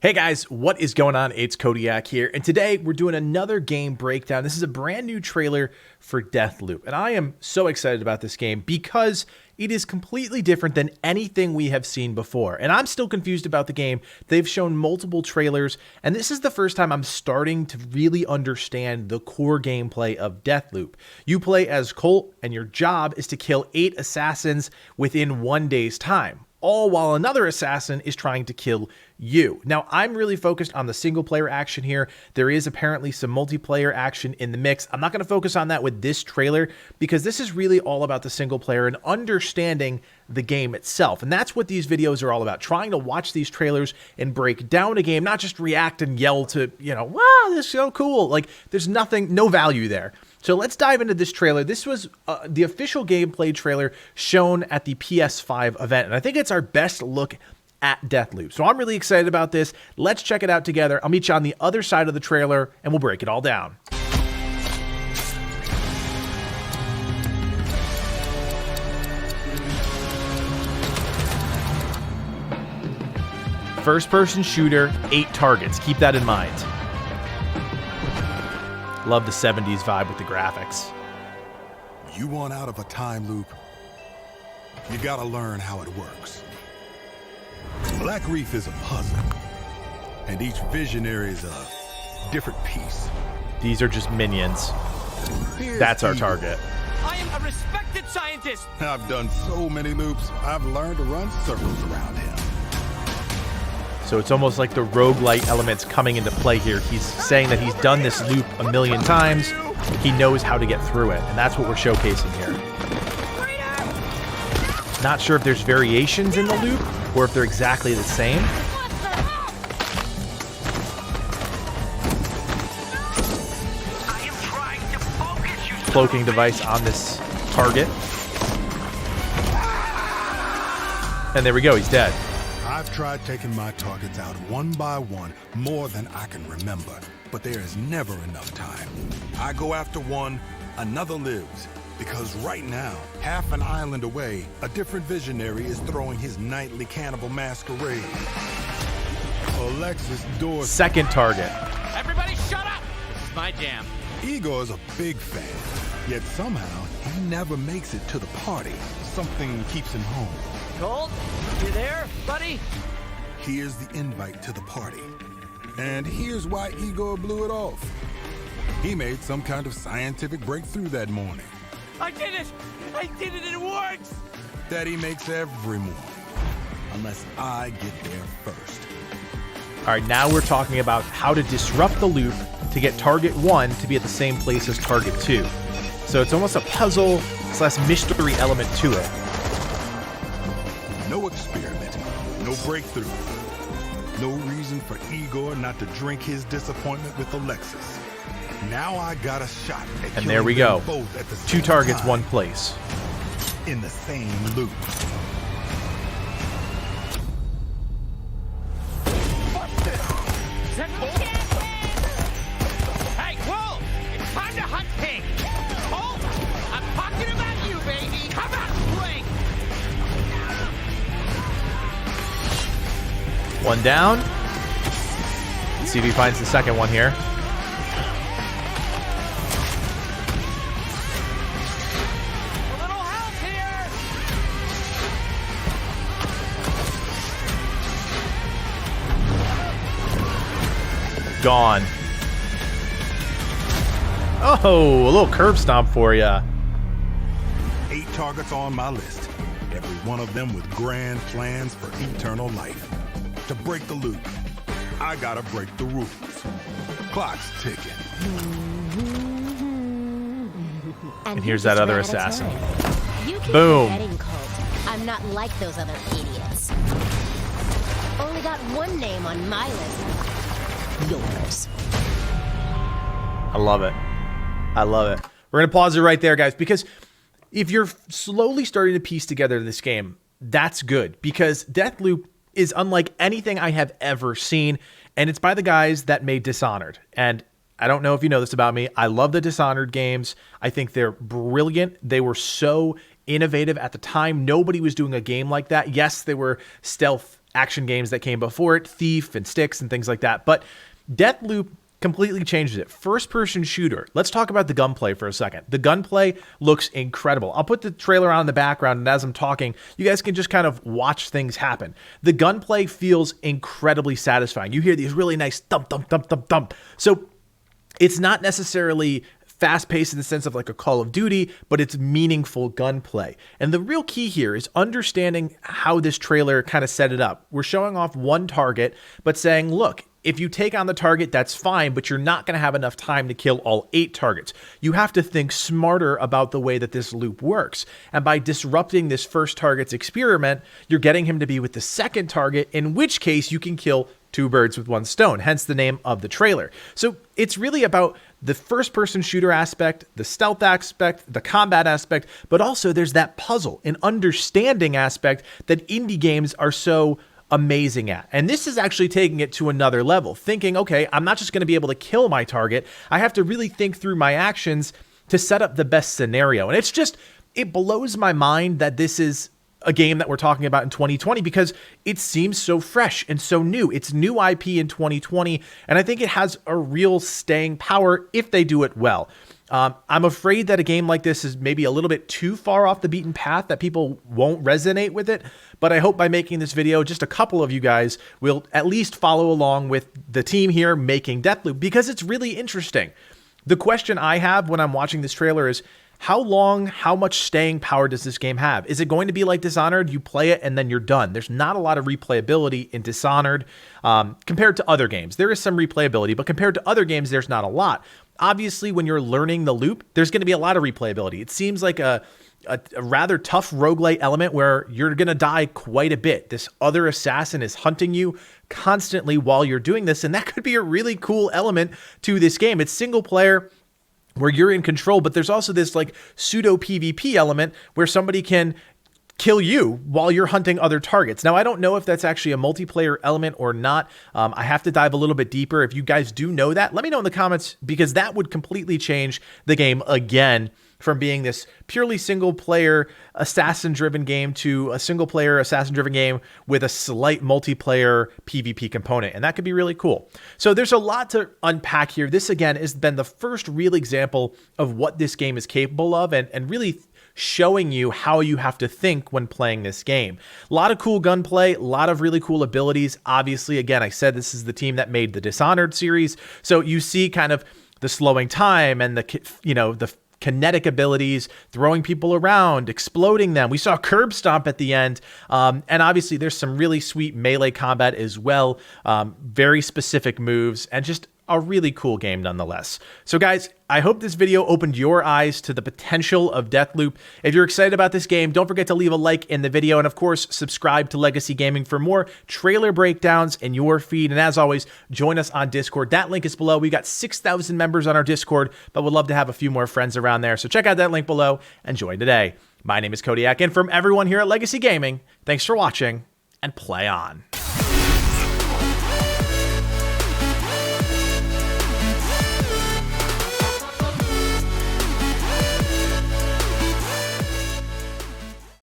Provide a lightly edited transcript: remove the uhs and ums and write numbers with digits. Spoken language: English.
Hey guys, what is going on? It's Codiak here, and today we're doing another game breakdown. This is a brand new trailer for Deathloop, and I am so excited about this game because it is completely different than anything we have seen before. And I'm still confused about the game. They've shown multiple trailers, and this is the first time I'm starting to really understand the core gameplay of Deathloop. You play as Colt, and your job is to kill 8 assassins within 1 day's time, all while another assassin is trying to kill you. Now, I'm really focused on the single player action here. There is apparently some multiplayer action in the mix. I'm not going to focus on that with this trailer because this is really all about the single player and understanding the game itself. And that's what these videos are all about, trying to watch these trailers and break down a game, not just react and yell to, wow, this is so cool. Like, there's no value there. So let's dive into this trailer. This was the official gameplay trailer shown at the PS5 event, and I think it's our best look at Deathloop. So I'm really excited about this. Let's check it out together. I'll meet you on the other side of the trailer, and we'll break it all down. First-person shooter, 8 targets. Keep that in mind. Love the 70s vibe with the graphics. You want out of a time loop, you gotta learn how it works. Black Reef is a puzzle, and each visionary is a different piece. These are just minions. That's our target. I am a respected scientist. I've done so many loops, I've learned to run circles around him. So it's almost like the roguelite elements coming into play here. He's saying that he's done this loop a million times. He knows how to get through it, and that's what we're showcasing here. Not sure if there's variations in the loop or if they're exactly the same. Cloaking device on this target. And there we go, he's dead. I've tried taking my targets out one by one more than I can remember, but there is never enough time. I go after one, another lives. Because right now, half an island away, a different visionary is throwing his nightly cannibal masquerade. Alexis Dorsey. Second target. Everybody shut up! This is my jam. Igor is a big fan, yet somehow he never makes it to the party. Something keeps him home. Colt, you there, buddy? Here's the invite to the party. And here's why Igor blew it off. He made some kind of scientific breakthrough that morning. I did it! I did it, it works! That he makes every morning. Unless I get there first. All right, now we're talking about how to disrupt the loop to get target 1 to be at the same place as target 2. So it's almost a puzzle / mystery element to it. No experiment, no breakthrough. No reason for Igor not to drink his disappointment with Alexis. Now I got a shot at and there we go. Both at the 2 targets, time, 1 place. In the same loop. Hey, whoa! It's time to hunt pig! Colt, I'm talking about you, baby! Come on, swing! 1 down. Let's see if he finds the second one here. Gone. Oh, a little curb stomp for ya. 8 targets on my list. Every one of them with grand plans for eternal life. To break the loop, I gotta break the rules. Clock's ticking. And here's that other assassin. Boom. I'm not like those other idiots. Only got one name on my list. Yours. I love it. I love it. We're going to pause it right there, guys, because if you're slowly starting to piece together this game, that's good, because Deathloop is unlike anything I have ever seen, and it's by the guys that made Dishonored. And I don't know if you know this about me. I love the Dishonored games. I think they're brilliant. They were so innovative at the time. Nobody was doing a game like that. Yes, they were stealth action games that came before it, Thief and Styx and things like that. But Deathloop completely changes it. First-person shooter. Let's talk about the gunplay for a second. The gunplay looks incredible. I'll put the trailer on in the background, and as I'm talking, you guys can just kind of watch things happen. The gunplay feels incredibly satisfying. You hear these really nice thump, thump, thump, thump, thump. So it's not necessarily fast-paced in the sense of like a Call of Duty, but it's meaningful gunplay. And the real key here is understanding how this trailer kind of set it up. We're showing off one target, but saying, look, if you take on the target, that's fine, but you're not going to have enough time to kill all 8 targets. You have to think smarter about the way that this loop works. And by disrupting this first target's experiment, you're getting him to be with the second target, in which case you can kill 2 birds with 1 stone, hence the name of the trailer. So it's really about the first-person shooter aspect, the stealth aspect, the combat aspect, but also there's that puzzle and understanding aspect that indie games are so amazing at. And this is actually taking it to another level, thinking, okay, I'm not just going to be able to kill my target. I have to really think through my actions to set up the best scenario. And it blows my mind that this is a game that we're talking about in 2020 because it seems so fresh and so new. It's new IP in 2020, and I think it has a real staying power if they do it well. I'm afraid that a game like this is maybe a little bit too far off the beaten path, that people won't resonate with it. But I hope by making this video, just a couple of you guys will at least follow along with the team here making Deathloop, because it's really interesting. The question I have when I'm watching this trailer is, how long, how much staying power does this game have? Is it going to be like Dishonored? You play it and then you're done. There's not a lot of replayability in Dishonored compared to other games. There is some replayability, but compared to other games, there's not a lot. Obviously, when you're learning the loop, there's going to be a lot of replayability. It seems like a rather tough roguelite element where you're going to die quite a bit. This other assassin is hunting you constantly while you're doing this, and that could be a really cool element to this game. It's single player, where you're in control, but there's also this like pseudo PvP element where somebody can kill you while you're hunting other targets. Now, I don't know if that's actually a multiplayer element or not. I have to dive a little bit deeper. If you guys do know that, let me know in the comments, because that would completely change the game again, from being this purely single player assassin driven game to a single player assassin driven game with a slight multiplayer PvP component. And that could be really cool. So there's a lot to unpack here. This again has been the first real example of what this game is capable of, and really showing you how you have to think when playing this game. A lot of cool gunplay, a lot of really cool abilities. Obviously, again, I said this is the team that made the Dishonored series. So you see kind of the slowing time and the kinetic abilities, throwing people around, exploding them. We saw curb stomp at the end. And obviously there's some really sweet melee combat as well. Very specific moves, and just a really cool game nonetheless. So guys, I hope this video opened your eyes to the potential of Deathloop. If you're excited about this game, don't forget to leave a like in the video, and of course, subscribe to Legacy Gaming for more trailer breakdowns in your feed. And as always, join us on Discord. That link is below. We got 6,000 members on our Discord, but would love to have a few more friends around there. So check out that link below and join today. My name is Codiak, and from everyone here at Legacy Gaming, thanks for watching, and play on.